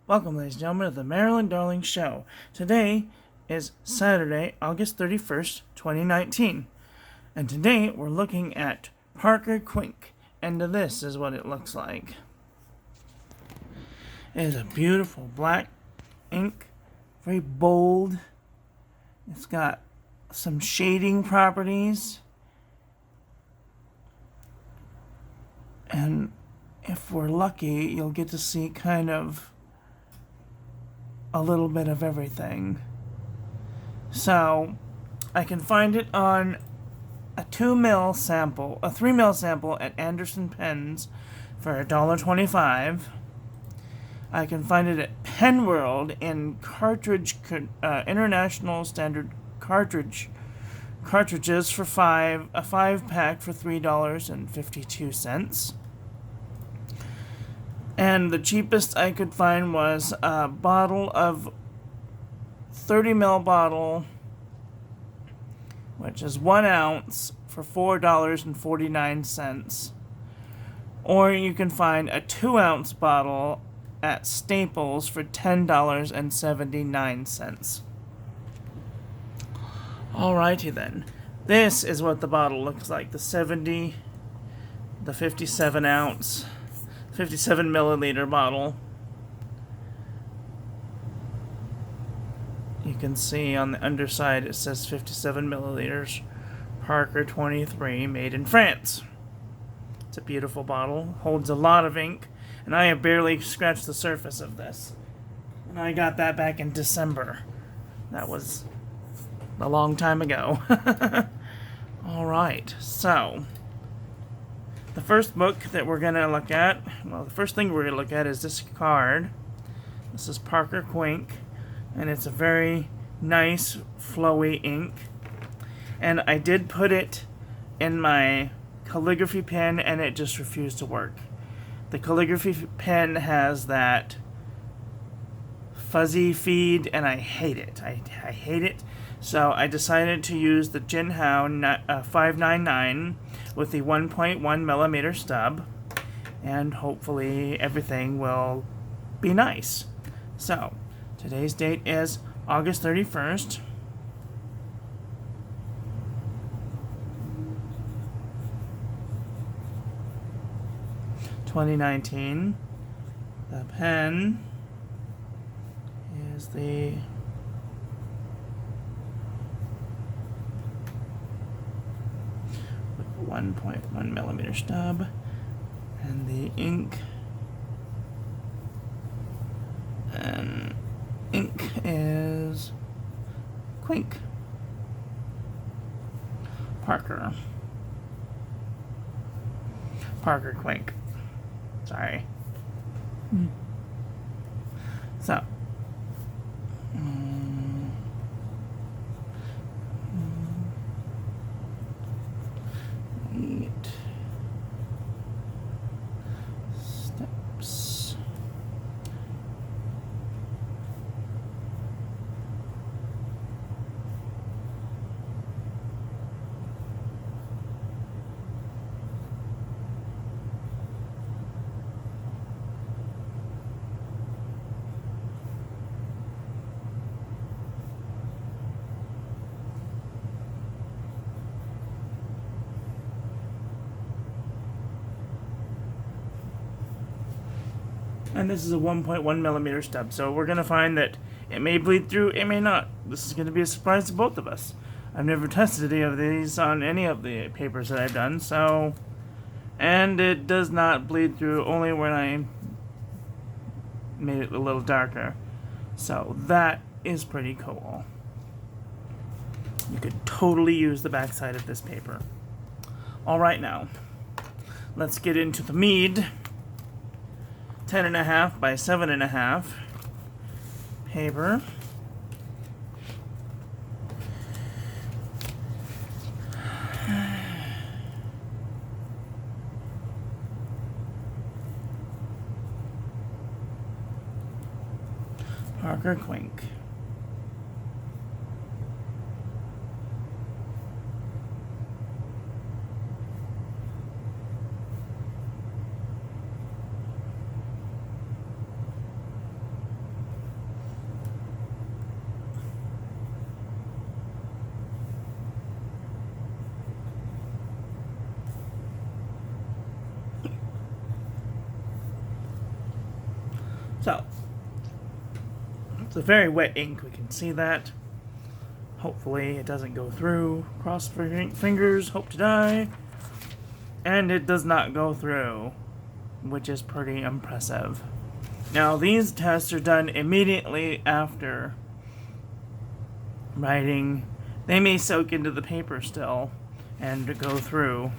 Welcome, ladies and gentlemen, to the Marilyn Darling Show. Today is Saturday, August 31st, 2019. And today we're looking at Parker Quink. And this is what it looks like. It is a beautiful black ink, very bold. It's got some shading properties. And if we're lucky, you'll get to see kind of a little bit of everything. So I can find it on a 3 ml sample at Anderson Pens for $1.25. I can find it at Pen World in International Standard cartridges for a 5-pack for $3.52. And the cheapest I could find was a bottle of 30 ml bottle, which is 1 ounce, for $4.49. Or you can find a 2 ounce bottle at Staples for $10.79. Alrighty then. This is what the bottle looks like. The 57 ounce, 57 milliliter bottle. You can see on the underside it says 57 milliliters, Parker 23, made in France. It's a beautiful bottle, holds a lot of ink, and I have barely scratched the surface of this. And I got that back in December. That was a long time ago. Alright, so the first book that we're going to look at, the first thing we're going to look at is this card. This is Parker Quink, and it's a very nice, flowy ink. And I did put it in my calligraphy pen, and it just refused to work. The calligraphy pen has that fuzzy feed, and I hate it. I hate it. So I decided to use the Jinhao 599 with the 1.1 millimeter stub, and hopefully everything will be nice. So today's date is August 31st. $2019. The pen is the 1.1 millimeter stub, and the ink is Quink. Parker Quink. Sorry. So steps. And this is a 1.1 millimeter stub, so we're going to find that it may bleed through, it may not. This is going to be a surprise to both of us. I've never tested any of these on any of the papers that I've done, so... And it does not bleed through, only when I made it a little darker. So that is pretty cool. You could totally use the backside of this paper. Alright now, let's get into the mead. 10.5 by 7.5 paper. Parker Quink. So, it's a very wet ink, we can see that. Hopefully it doesn't go through. Cross fingers, hope to die. And it does not go through, which is pretty impressive. Now, these tests are done immediately after writing. They may soak into the paper still and go through.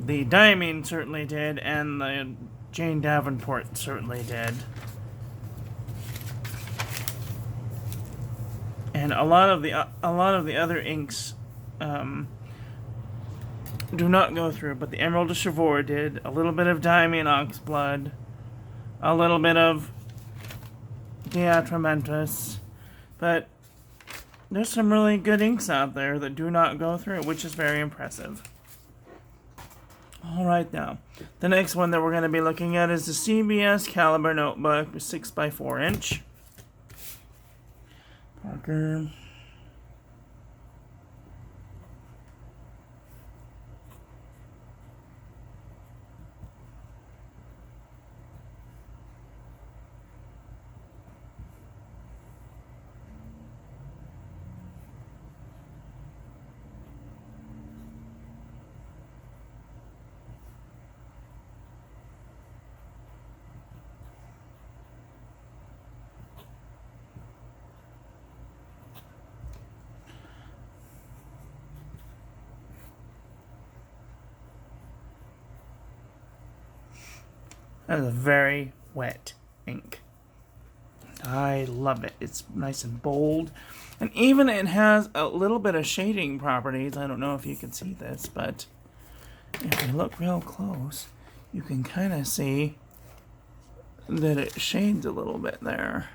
The diamine certainly did, and the Jane Davenport certainly did. And a lot of the other inks do not go through, but the Emerald de Chivor did. A little bit of diamine oxblood, a little bit of Diatramentus, but there's some really good inks out there that do not go through, which is very impressive. Alright, now, the next one that we're going to be looking at is the CBS Caliber Notebook, 6x4 inch. Parker. That is a very wet ink. I love it. It's nice and bold. And even it has a little bit of shading properties. I don't know if you can see this, but if you look real close, you can kind of see that it shades a little bit there.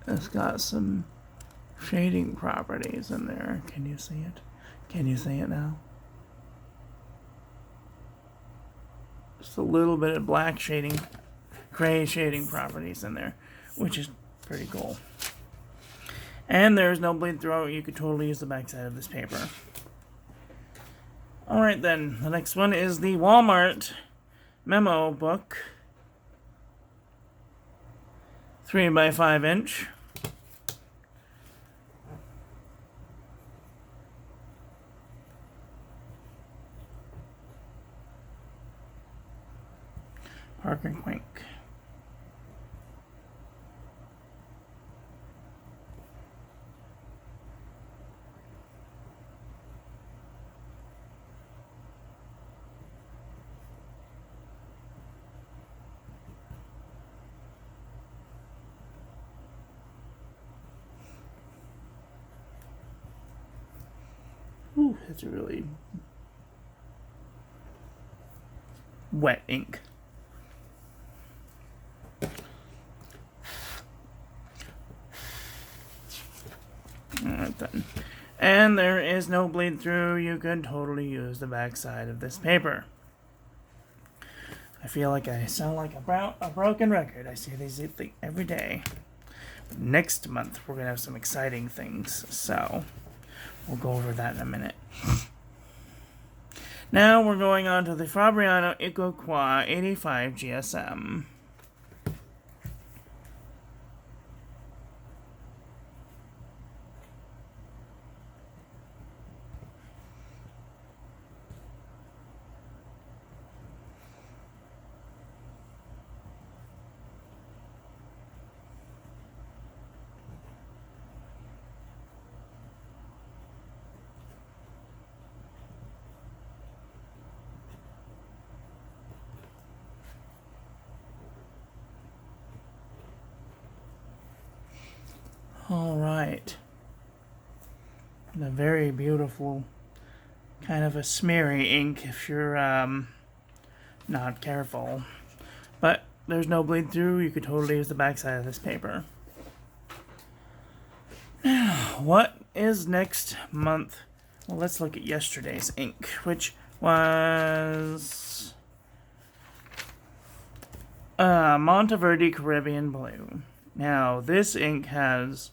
It's got some shading properties in there. Can you see it? Can you see it now? Just a little bit of black shading, gray shading properties in there, which is pretty cool. And there's no bleed through. You could totally use the backside of this paper. Alright then, the next one is the Walmart memo book, 3x5 inch. Parker Quink. Ooh, it's a really wet ink. Alright then. And there is no bleed through. You could totally use the backside of this paper. I feel like I sound like a broken record. I say these every day. But next month we're going to have some exciting things. So we'll go over that in a minute. Now we're going on to the Fabriano Eco-Qua 85 GSM. Alright. A very beautiful, kind of a smeary ink if you're not careful. But there's no bleed through. You could totally use the backside of this paper. Now, what is next month? Well, let's look at yesterday's ink, which was Monteverde Caribbean Blue. Now, this ink has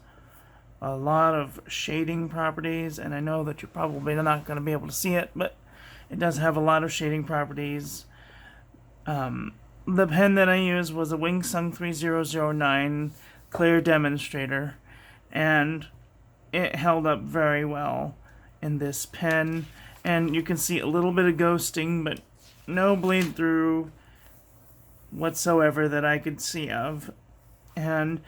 a lot of shading properties, and I know that you're probably not going to be able to see it, but it does have a lot of shading properties. the pen that I used was a Wing Sung 3009 clear demonstrator, and it held up very well in this pen. And you can see a little bit of ghosting, but no bleed through whatsoever that I could see of. And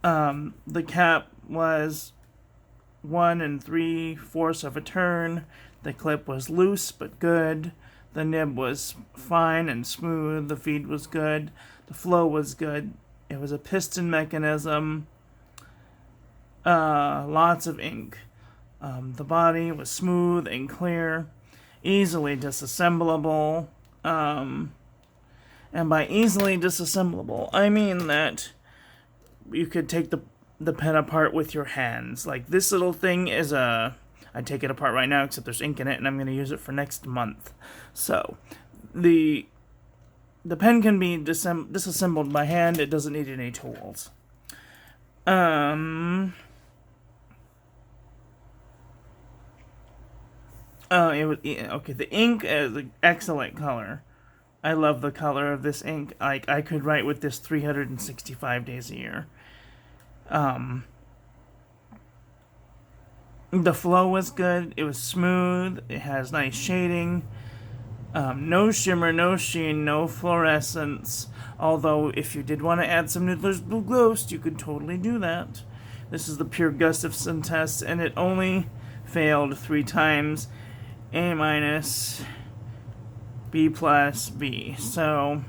the cap was 1 3/4 of a turn. The clip was loose but good. The nib was fine and smooth. The feed was good. The flow was good. It was a piston mechanism. Lots of ink. The body was smooth and clear, easily disassemblable. And by easily disassemblable, I mean that you could take the pen apart with your hands. Like, this little thing is I'd take it apart right now, except there's ink in it, and I'm going to use it for next month. So, the pen can be disassembled by hand. It doesn't need any tools. The ink is an excellent color. I love the color of this ink. I could write with this 365 days a year. The flow was good. It was smooth. It has nice shading. No shimmer, no sheen, no fluorescence. Although, if you did want to add some Noodler's Blue Ghost, you could totally do that. This is the pure Gustafson test, and it only failed 3 times. A minus, B plus, B. So,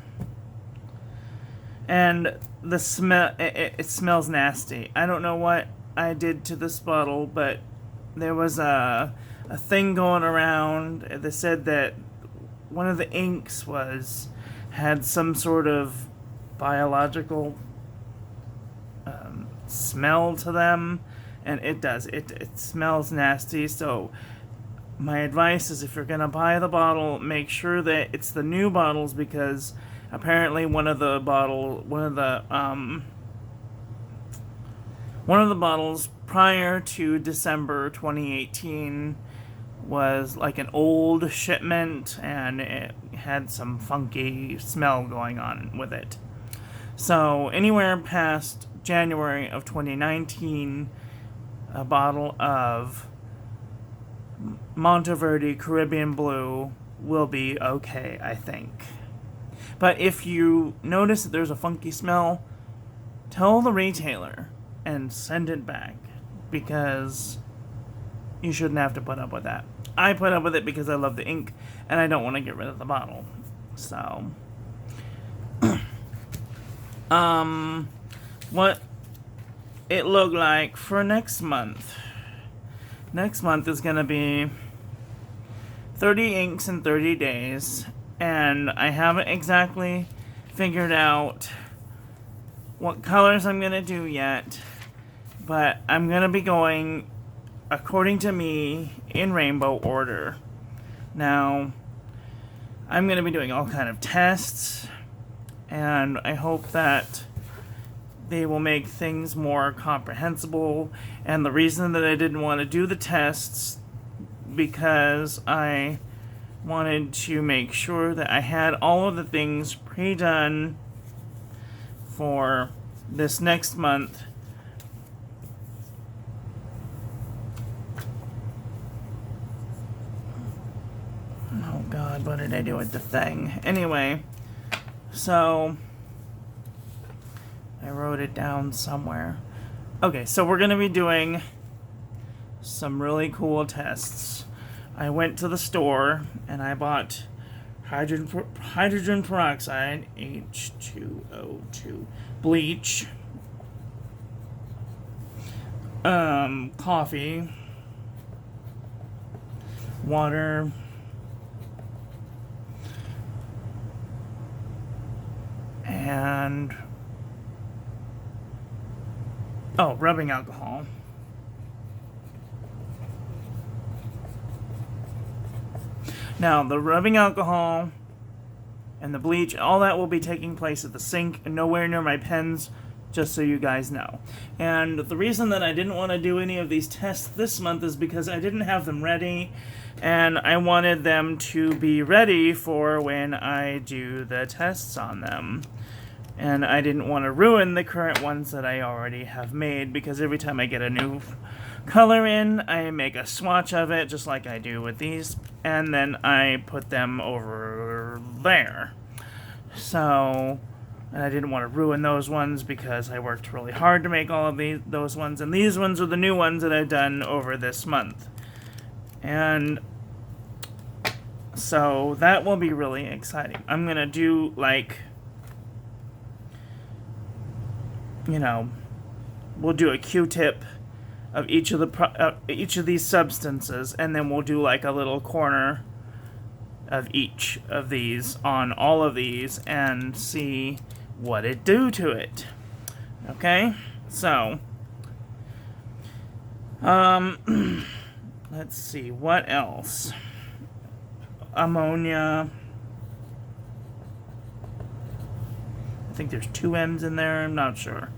and the smell, it smells nasty. I don't know what I did to this bottle, but there was a thing going around that said that one of the inks had some sort of biological smell to them, and it does. It smells nasty. So my advice is, if you're gonna buy the bottle, make sure that it's the new bottles, because apparently one of the bottles prior to December 2018 was like an old shipment, and it had some funky smell going on with it. So anywhere past January of 2019, a bottle of Monteverde Caribbean Blue will be okay, I think. But if you notice that there's a funky smell, tell the retailer and send it back, because you shouldn't have to put up with that. I put up with it because I love the ink and I don't want to get rid of the bottle. So, what it looked like for next month. Next month is going to be 30 inks in 30 days, and I haven't exactly figured out what colors I'm going to do yet, but I'm going to be going, according to me, in rainbow order. Now, I'm going to be doing all kind of tests, and I hope that they will make things more comprehensible. And the reason that I didn't want to do the tests, because I wanted to make sure that I had all of the things pre-done for this next month. Oh God, what did I do with the thing? Anyway, so I wrote it down somewhere. Okay, so we're going to be doing some really cool tests. I went to the store and I bought hydrogen peroxide, H2O2, bleach, coffee, water, and rubbing alcohol. Now, the rubbing alcohol and the bleach, all that will be taking place at the sink and nowhere near my pens just so you guys know. And the reason that I didn't want to do any of these tests this month is because I didn't have them ready, and I wanted them to be ready for when I do the tests on them. And I didn't want to ruin the current ones that I already have made, because every time I get a new color in, I make a swatch of it, just like I do with these, and then I put them over there. So, and I didn't want to ruin those ones because I worked really hard to make all of those ones, and these ones are the new ones that I've done over this month. And so that will be really exciting. I'm going to do, like, you know, we'll do a Q-tip of each of these substances, and then we'll do like a little corner of each of these on all of these and see what it do to it. Okay? So, let's see, what else? Ammonia. I think there's 2 M's in there, I'm not sure.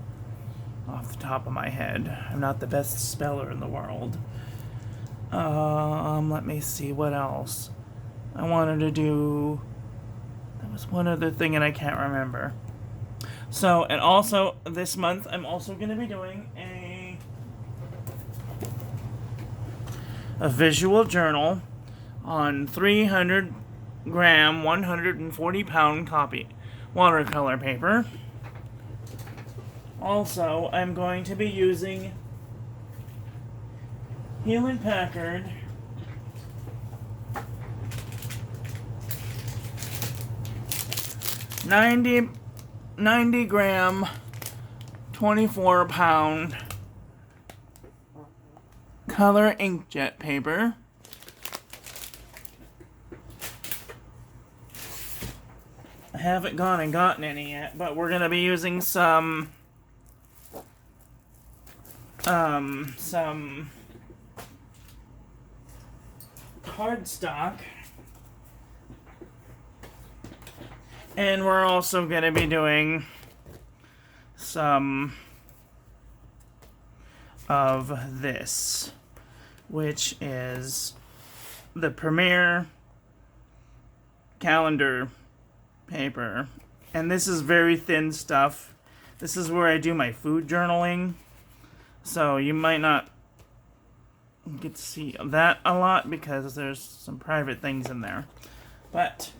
Off the top of my head. I'm not the best speller in the world. Let me see, what else? I wanted to do... There was one other thing and I can't remember. So, and also, this month, I'm also going to be doing a visual journal on 300 gram, 140 pound copy watercolor paper. Also, I'm going to be using Hewlett Packard ninety gram, 24 pound color inkjet paper. I haven't gone and gotten any yet, but we're going to be using some cardstock, and we're also going to be doing some of this, which is the Premier calendar paper, and this is very thin stuff. This is where I do my food journaling, so you might not get to see that a lot because there's some private things in there. But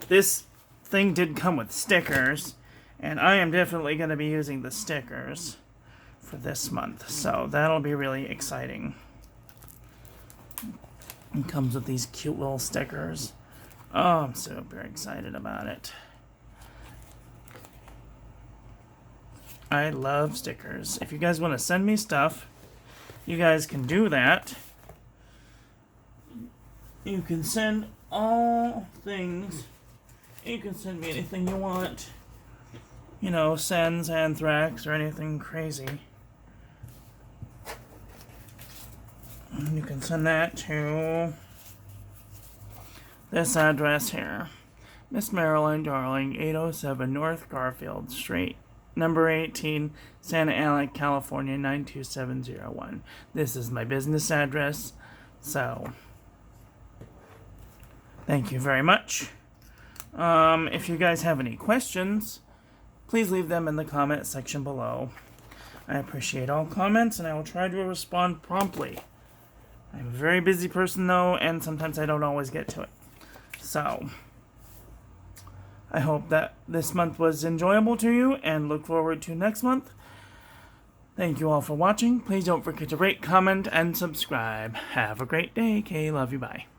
this thing did come with stickers, and I am definitely going to be using the stickers for this month, so that'll be really exciting. It comes with these cute little stickers. Oh, I'm super excited about it. I love stickers. If you guys want to send me stuff, you guys can do that. You can send all things. You can send me anything you want. You know, sends, anthrax, or anything crazy. And you can send that to this address here. Miss Marilyn Darling, 807 North Garfield Street, number 18, Santa Ana, California, 92701. This is my business address, so thank you very much. If you guys have any questions, please leave them in the comment section below. I appreciate all comments, and I will try to respond promptly. I'm a very busy person, though, and sometimes I don't always get to it. So, I hope that this month was enjoyable to you, and look forward to next month. Thank you all for watching. Please don't forget to rate, comment, and subscribe. Have a great day. Okay, love you. Bye.